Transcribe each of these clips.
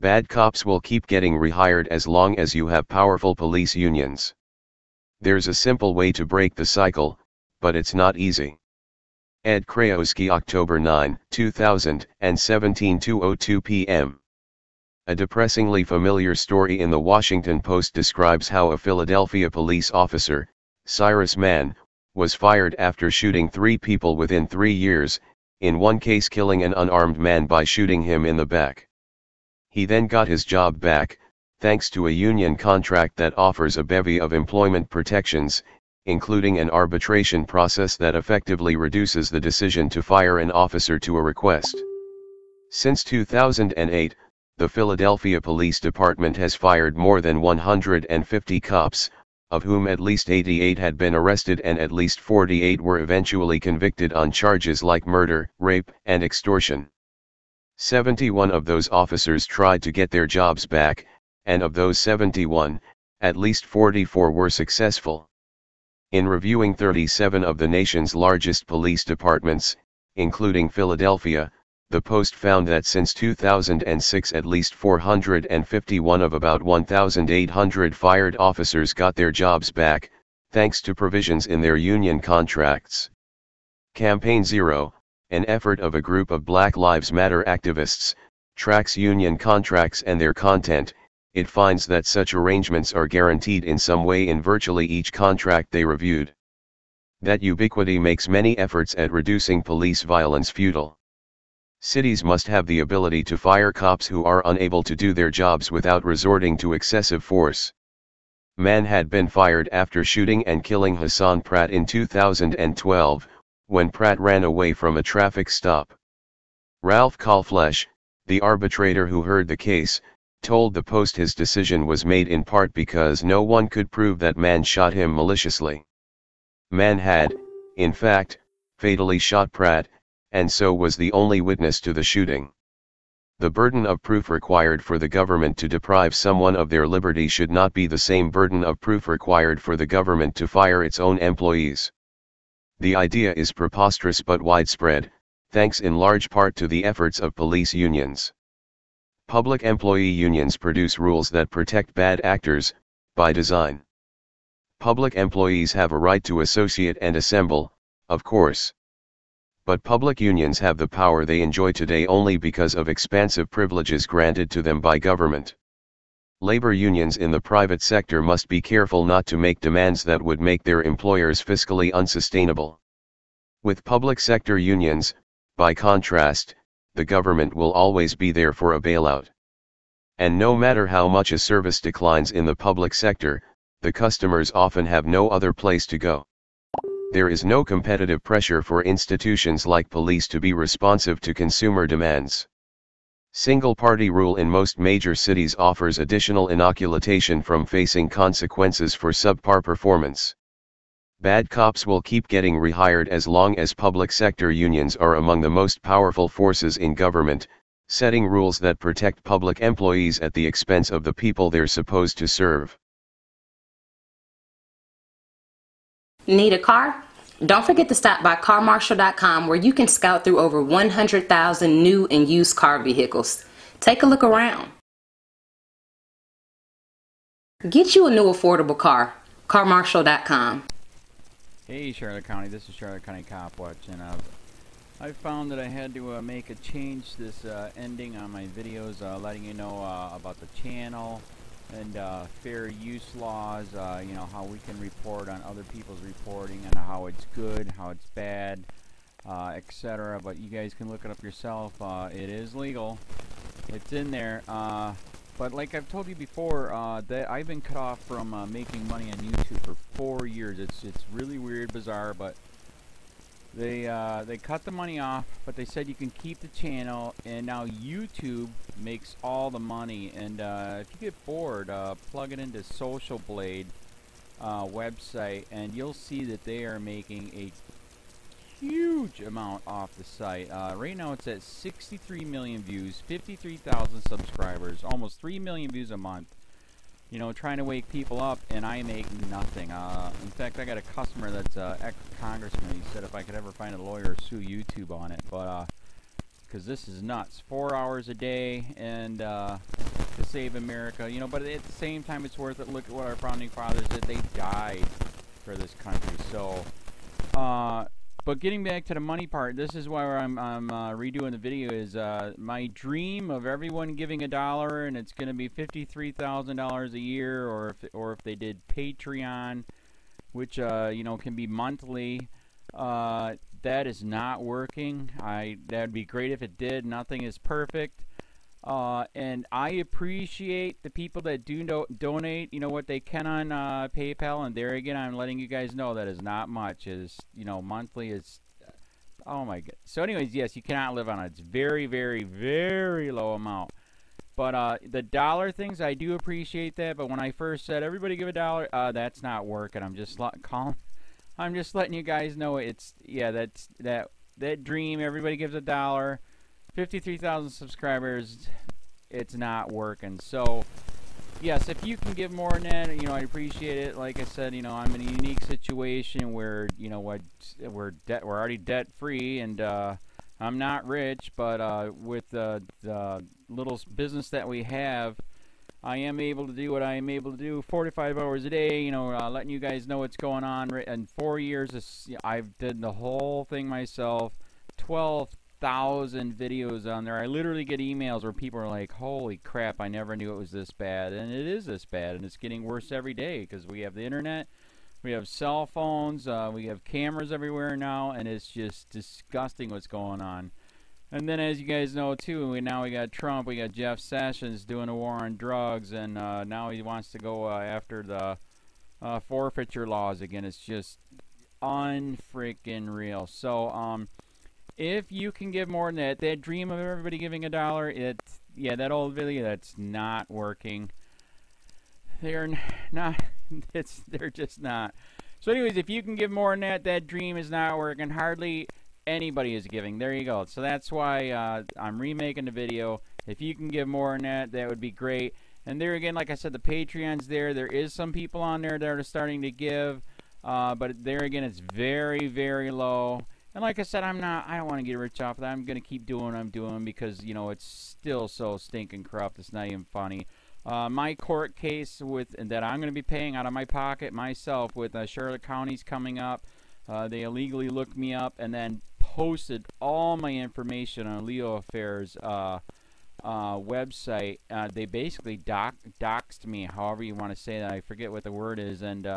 Bad cops will keep getting rehired as long as you have powerful police unions. There's a simple way to break the cycle, but it's not easy. Ed Krajewski, October 9, 2017, 2:02 p.m. A depressingly familiar story in the Washington Post describes how a Philadelphia police officer, Cyrus Mann, was fired after shooting 3 people within 3 years, in one case killing an unarmed man by shooting him in the back. He then got his job back, thanks to a union contract that offers a bevy of employment protections, including an arbitration process that effectively reduces the decision to fire an officer to a request. Since 2008, the Philadelphia Police Department has fired more than 150 cops, of whom at least 88 had been arrested and at least 48 were eventually convicted on charges like murder, rape, and extortion. 71 of those officers tried to get their jobs back, and of those 71, at least 44 were successful. In reviewing 37 of the nation's largest police departments, including Philadelphia, the Post found that since 2006 at least 451 of about 1,800 fired officers got their jobs back, thanks to provisions in their union contracts. Campaign Zero, an effort of a group of Black Lives Matter activists, tracks union contracts and their content. It finds that such arrangements are guaranteed in some way in virtually each contract they reviewed. That ubiquity makes many efforts at reducing police violence futile. Cities must have the ability to fire cops who are unable to do their jobs without resorting to excessive force. Mann had been fired after shooting and killing Hassan Pratt in 2012, when Pratt ran away from a traffic stop. Ralph Kalflesh, the arbitrator who heard the case, told the Post his decision was made in part because no one could prove that Mann shot him maliciously. Mann had, in fact, fatally shot Pratt, and so was the only witness to the shooting. The burden of proof required for the government to deprive someone of their liberty should not be the same burden of proof required for the government to fire its own employees. The idea is preposterous but widespread, thanks in large part to the efforts of police unions. Public employee unions produce rules that protect bad actors, by design. Public employees have a right to associate and assemble, of course. But public unions have the power they enjoy today only because of expansive privileges granted to them by government. Labor unions in the private sector must be careful not to make demands that would make their employers fiscally unsustainable. With public sector unions, by contrast, the government will always be there for a bailout. And no matter how much a service declines in the public sector, the customers often have no other place to go. There is no competitive pressure for institutions like police to be responsive to consumer demands. Single-party rule in most major cities offers additional inoculation from facing consequences for subpar performance. Bad cops will keep getting rehired as long as public sector unions are among the most powerful forces in government, setting rules that protect public employees at the expense of the people they're supposed to serve. Need a car? Don't forget to stop by carmarshal.com, where you can scout through over 100,000 new and used car vehicles. Take a look around. Get you a new affordable car. carmarshal.com. Hey Charlotte County, this is Charlotte County COPWATCH, and I found that I had to make a change this ending on my videos, letting you know about the channel and fair use laws, you know, how we can report on other people's reporting and how it's good, how it's bad, etc. But you guys can look it up yourself. It is legal. It's in there. But like I've told you before, that I've been cut off from making money on YouTube for 4 years. It's really weird, bizarre, but they cut the money off, but they said you can keep the channel, and now YouTube makes all the money. And if you get bored, plug it into Social Blade website, and you'll see that they are making a huge amount off the site. Right now it's at 63 million views, 53,000 subscribers, almost 3 million views a month. You know, trying to wake people up, and I make nothing. In fact, I got a customer that's ex-congressman. He said if I could ever find a lawyer, sue YouTube on it. But because this is nuts. 4 hours a day, and save America, you know, but at the same time it's worth it. Look at what our founding fathers did. They died for this country. So, but getting back to the money part, this is why I'm redoing the video. Is my dream of everyone giving $1, and it's going to be $53,000 a year, or if they did Patreon, which you know, can be monthly. That is not working. That'd be great if it did. Nothing is perfect. And I appreciate the people that do donate, you know, what they can on PayPal. And there again, I'm letting you guys know that is not much. Is, you know, monthly is, oh my god. So anyways, yes, you cannot live on it. It's very, very, very low amount. But the dollar things, I do appreciate that. But when I first said everybody give $1, that's not working. I'm just letting you guys know it's, yeah, that dream. Everybody gives $1. 53,000 subscribers, it's not working. So yes, if you can give more than that, you know, I appreciate it. Like I said, you know, I'm in a unique situation where, you know, we're already debt free, and I'm not rich, but with the little business that we have, I am able to do what I am able to do 45 hours a day, you know, letting you guys know what's going on. In 4 years, I've did the whole thing myself. 12,000 videos on there. I literally get emails where people are like, holy crap, I never knew it was this bad. And it is this bad, and it's getting worse every day because we have the internet, we have cell phones, we have cameras everywhere now, and it's just disgusting what's going on. And then, as you guys know too, now we got Trump, we got Jeff Sessions doing a war on drugs, and now he wants to go after the forfeiture laws again. It's just unfreaking real. So if you can give more than that dream of everybody giving $1, yeah, that old video, that's not working. They're not. They're just not. So anyways, if you can give more than that dream is not working. Hardly anybody is giving. There you go. So that's why I'm remaking the video. If you can give more than that would be great. And there again, like I said, the Patreon's there. There is some people on there that are starting to give, but there again, it's very, very low. And like I said, I don't want to get rich off of that. I'm going to keep doing what I'm doing because, you know, it's still so stinking corrupt. It's not even funny. My court case that I'm going to be paying out of my pocket myself with Charlotte County's coming up. They illegally looked me up and then posted all my information on LEOAFFAIRS website. They basically doxed me, however you want to say that. I forget what the word is, and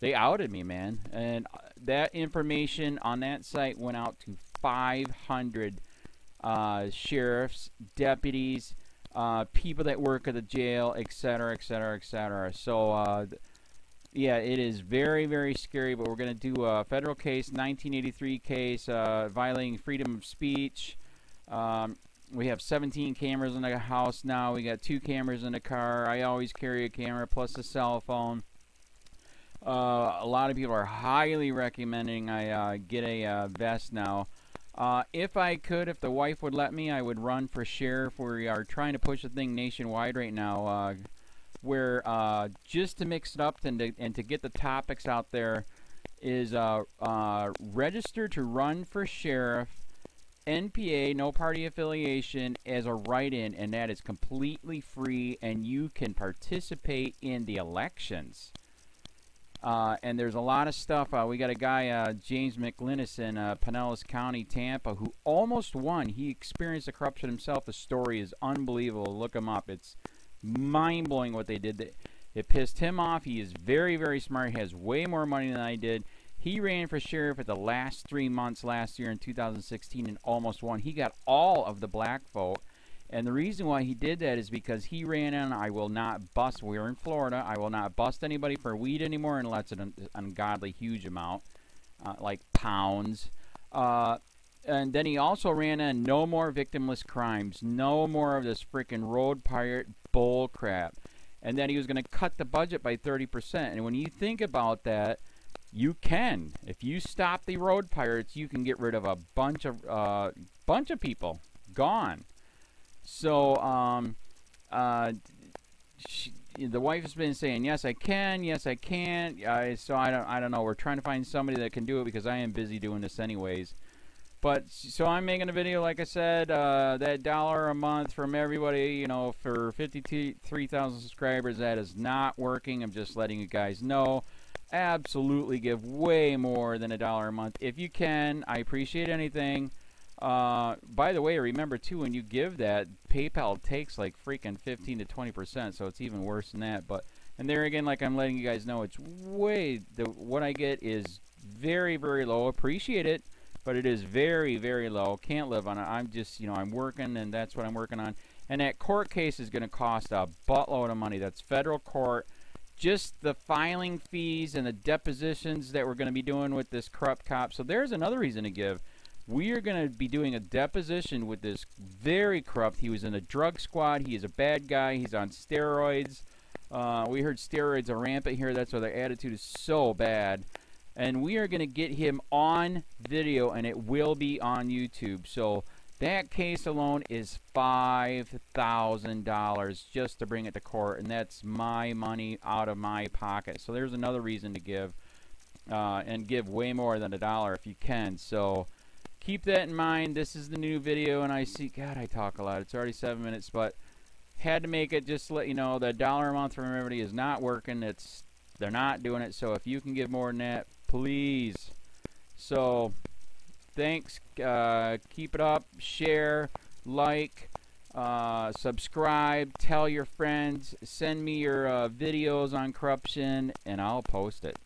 they outed me, man. And that information on that site went out to 500 sheriffs, deputies, people that work at the jail, etc., etc., etc. So yeah, it is very, very scary, but we're going to do a federal case, 1983 case, violating freedom of speech. We have 17 cameras in the house now. We got 2 cameras in the car. I always carry a camera plus a cell phone. A lot of people are highly recommending I get a vest now. If I could, if the wife would let me, I would run for sheriff. We are trying to push the thing nationwide right now. Where just to mix it up and to get the topics out there is register to run for sheriff, NPA, no party affiliation, as a write-in, and that is completely free, and you can participate in the elections. And there's a lot of stuff. We got a guy, James McLinnis in Pinellas County, Tampa, who almost won. He experienced the corruption himself. The story is unbelievable. Look him up. It's mind-blowing what they did. It pissed him off. He is very, very smart. He has way more money than I did. He ran for sheriff at the last 3 months last year in 2016 and almost won. He got all of the black vote. And the reason why he did that is because he ran in, I will not bust, we're in Florida, I will not bust anybody for weed anymore unless it's an ungodly huge amount, like pounds. And then he also ran in no more victimless crimes, no more of this freaking road pirate bull crap. And then he was going to cut the budget by 30%. And when you think about that, you can. If you stop the road pirates, you can get rid of a bunch of people. Gone. So, the wife has been saying, yes, I can, yes, I can't. So I don't know. We're trying to find somebody that can do it because I am busy doing this anyways. But so I'm making a video, like I said, that $1 a month from everybody, you know, for 53,000 subscribers, that is not working. I'm just letting you guys know. Absolutely give way more than $1 a month if you can. I appreciate anything. By the way, remember too, when you give that, PayPal takes like freaking 15 to 20%, so it's even worse than that. But and there again, like I'm letting you guys know, it's way what I get is very, very low. Appreciate it, but it is very, very low. Can't live on it. I'm just, you know, I'm working, and that's what I'm working on. And that court case is going to cost a buttload of money. That's federal court. Just the filing fees and the depositions that we're going to be doing with this corrupt cop. So there's another reason to give. We are going to be doing a deposition with this very corrupt. He was in a drug squad. He is a bad guy. He's on steroids. We heard steroids are rampant here. That's why their attitude is so bad. And we are going to get him on video, and it will be on YouTube. So that case alone is $5,000 just to bring it to court, and that's my money out of my pocket. So there's another reason to give, and give way more than $1 if you can. So keep that in mind. This is the new video, and I see, God, I talk a lot. It's already 7 minutes, but had to make it just to let you know that $1 a month from everybody is not working. They're not doing it. So if you can give more than that, please. So thanks. Keep it up. Share, like, subscribe, tell your friends, send me your videos on corruption, and I'll post it.